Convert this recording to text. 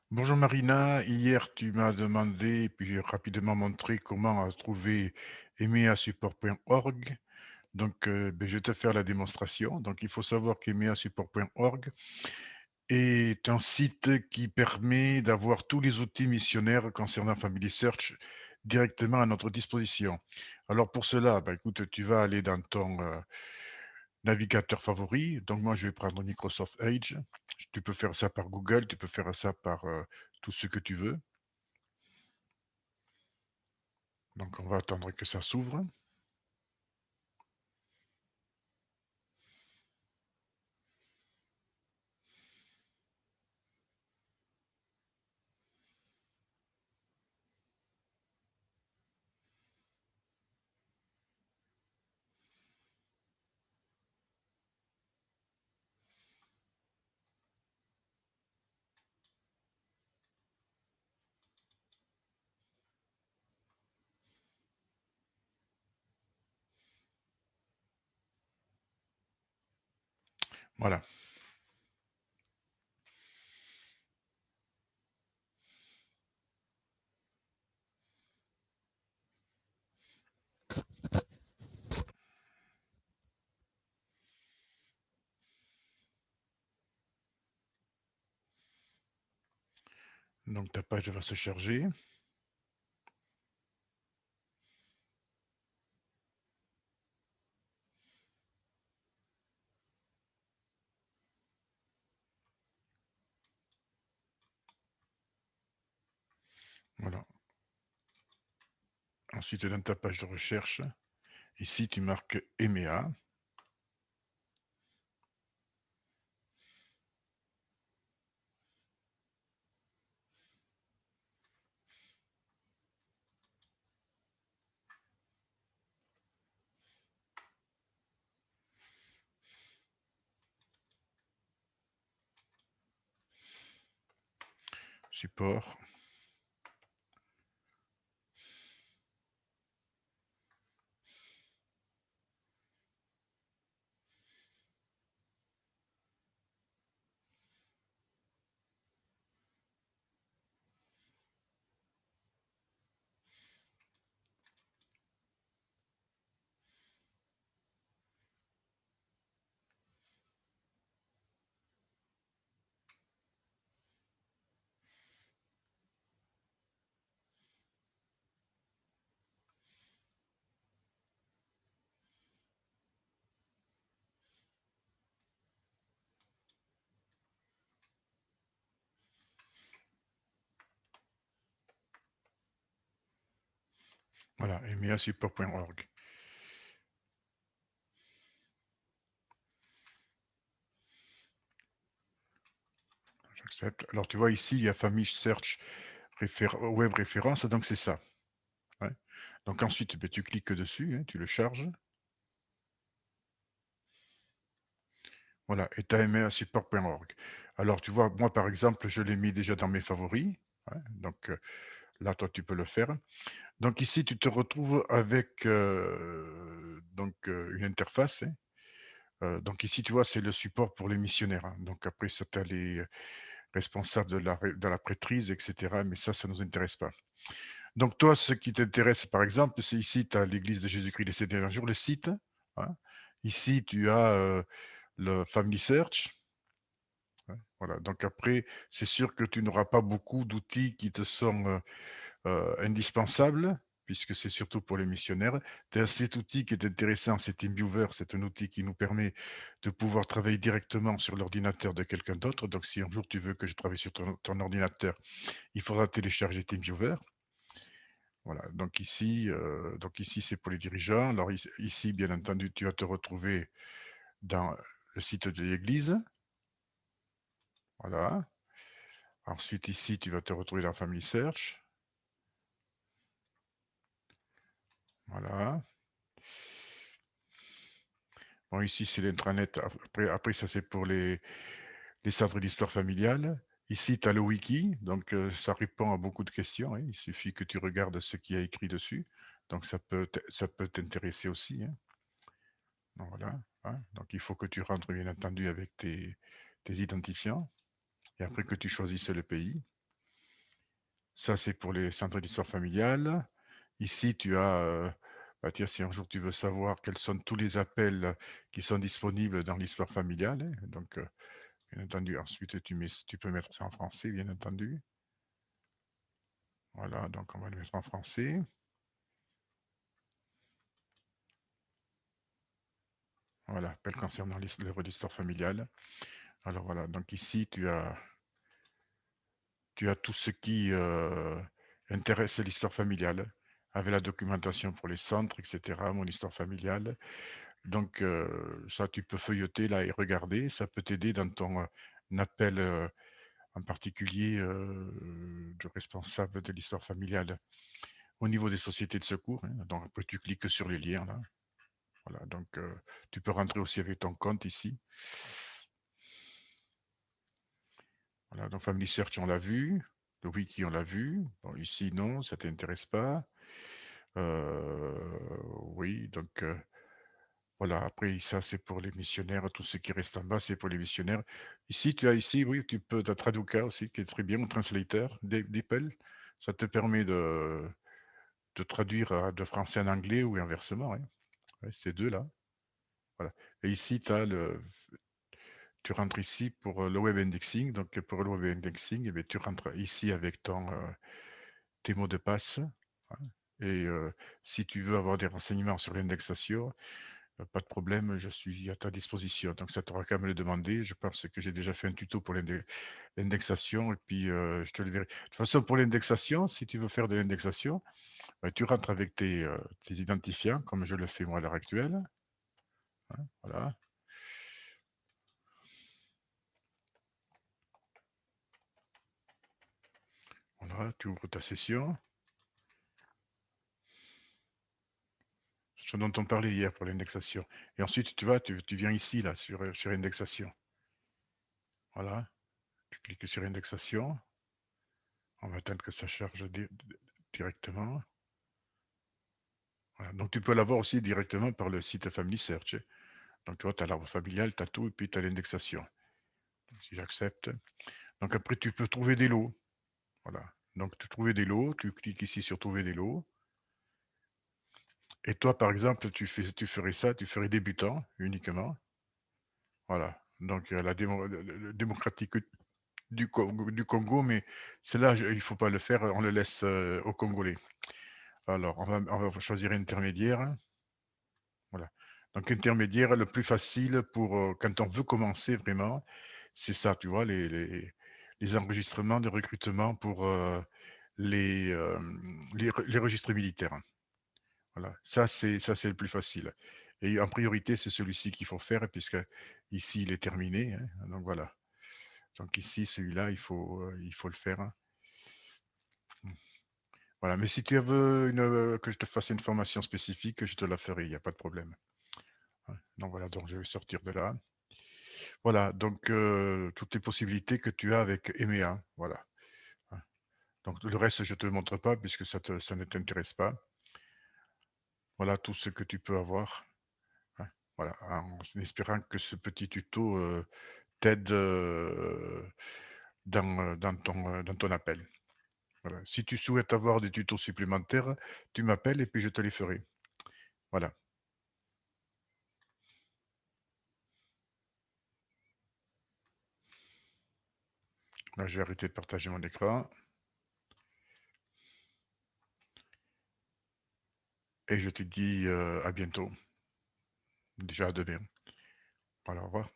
Bonjour Marina, hier tu m'as demandé et puis j'ai rapidement montré comment trouver emea-support.org. Donc je vais te faire la démonstration. Donc il faut savoir qu'emea-support.org est un site qui permet d'avoir tous les outils missionnaires concernant Family Search directement à notre disposition. Alors pour cela, écoute, tu vas aller dans ton navigateur favori. Donc moi je vais prendre Microsoft Edge. Tu peux faire ça par Google, tu peux faire ça par tout ce que tu veux. Donc, on va attendre que ça s'ouvre. Voilà. Donc, ta page va se charger. Voilà. Ensuite, dans ta page de recherche, ici, tu marques EMEA. Support. Voilà, EMEA-support.org. J'accepte. Alors, tu vois, ici, il y a Family Search Web Référence, donc c'est ça. Ouais. Donc, ensuite, tu cliques dessus, hein, tu le charges. Voilà, et tu as EMEA-support.org. Alors, tu vois, moi, par exemple, je l'ai mis déjà dans mes favoris. Ouais, donc, là, toi, tu peux le faire. Donc ici, tu te retrouves avec une interface, hein. Donc ici, tu vois, c'est le support pour les missionnaires, hein. Donc après, ça, tu as les responsables de la prêtrise, etc. Mais ça ne nous intéresse pas. Donc toi, ce qui t'intéresse, par exemple, c'est ici, tu as l'Église de Jésus-Christ des 7 derniers jours, le site, hein. Ici, tu as le Family Search, hein. Voilà. Donc après, c'est sûr que tu n'auras pas beaucoup d'outils qui te sont indispensable, puisque c'est surtout pour les missionnaires. Tu as cet outil qui est intéressant, c'est TeamViewer, c'est un outil qui nous permet de pouvoir travailler directement sur l'ordinateur de quelqu'un d'autre. Donc, si un jour tu veux que je travaille sur ton ordinateur, il faudra télécharger TeamViewer. Voilà, donc ici c'est pour les dirigeants. Alors ici, bien entendu, tu vas te retrouver dans le site de l'église. Voilà. Ensuite, ici, tu vas te retrouver dans Family Search. Voilà. Bon, ici, c'est l'intranet. Après, ça, c'est pour les centres d'histoire familiale. Ici, tu as le wiki, donc ça répond à beaucoup de questions, hein. Il suffit que tu regardes ce qu'il y a écrit dessus. Donc, ça peut t'intéresser aussi, hein. Donc, voilà, hein. Donc, il faut que tu rentres, bien entendu, avec tes identifiants et après que tu choisisses le pays. Ça, c'est pour les centres d'histoire familiale. Ici, tu as, bah, tiens, si un jour tu veux savoir quels sont tous les appels qui sont disponibles dans l'histoire familiale, hein, donc, bien entendu, ensuite tu peux mettre ça en français, bien entendu. Voilà, donc on va le mettre en français. Voilà, appel concernant l'œuvre d'histoire familiale. Alors voilà, donc ici, tu as tout ce qui intéresse l'histoire familiale, avec la documentation pour les centres, etc., mon histoire familiale. Donc, ça, tu peux feuilleter là et regarder. Ça peut t'aider dans ton appel en particulier de responsable de l'histoire familiale au niveau des sociétés de secours, hein. Donc, après, tu cliques sur les liens là. Voilà, donc tu peux rentrer aussi avec ton compte ici. Voilà, donc Family Search, on l'a vu. Le wiki, on l'a vu. Bon, ici, non, ça t'intéresse pas. Euh, oui, donc voilà, après, ça, c'est pour les missionnaires. Tout ce qui reste en bas, c'est pour les missionnaires. Ici, tu as ici, oui, tu as Traduca aussi, qui est très bien, ou Translator d'Apple. Ça te permet de traduire de français en anglais ou inversement, hein. Ouais, ces deux-là. Voilà. Et ici, tu rentres ici pour le web indexing. Donc, pour le web indexing, eh bien, tu rentres ici avec tes mots de passe, hein. Et si tu veux avoir des renseignements sur l'indexation, pas de problème, je suis à ta disposition. Donc, ça t'aura qu'à me le demander. Je pense que j'ai déjà fait un tuto pour l'indexation et puis je te le verrai. De toute façon, pour l'indexation, si tu veux faire de l'indexation, bah, tu rentres avec tes identifiants, comme je le fais moi à l'heure actuelle, hein, voilà. Voilà, tu ouvres ta session. Ce dont on parlait hier pour l'indexation. Et ensuite, tu viens ici, là, sur indexation. Voilà, tu cliques sur indexation. On va attendre que ça charge directement. Voilà. Donc, tu peux l'avoir aussi directement par le site Family Search. Donc, tu vois, tu as l'arbre familial, tu as tout, et puis tu as l'indexation. Si j'accepte. Donc, après, tu peux trouver des lots. Voilà. Donc, tu trouver des lots, tu cliques ici sur trouver des lots. Et toi, par exemple, tu ferais ça, tu ferais débutant uniquement. Voilà. Donc, le démocratique du Congo, mais celle-là, il ne faut pas le faire, on le laisse aux Congolais. Alors, on va choisir intermédiaire. Voilà. Donc, intermédiaire, le plus facile pour quand on veut commencer vraiment, c'est ça, tu vois, les enregistrements de recrutement pour les registres militaires. Voilà, ça c'est le plus facile. Et en priorité, c'est celui-ci qu'il faut faire, puisque ici, il est terminé, hein. Donc voilà. Donc ici, celui-là, il faut le faire, hein. Voilà, mais si tu veux que je te fasse une formation spécifique, je te la ferai, il n'y a pas de problème, hein. Donc voilà, donc je vais sortir de là. Voilà, donc toutes les possibilités que tu as avec EMEA, voilà, hein. Donc le reste, je ne te le montre pas puisque ça ne t'intéresse pas. Voilà tout ce que tu peux avoir, hein. Voilà, en espérant que ce petit tuto t'aide dans ton appel. Voilà. Si tu souhaites avoir des tutos supplémentaires, tu m'appelles et puis je te les ferai. Voilà. Là, je vais arrêter de partager mon écran et je te dis à bientôt. Déjà à demain. Voilà, au revoir.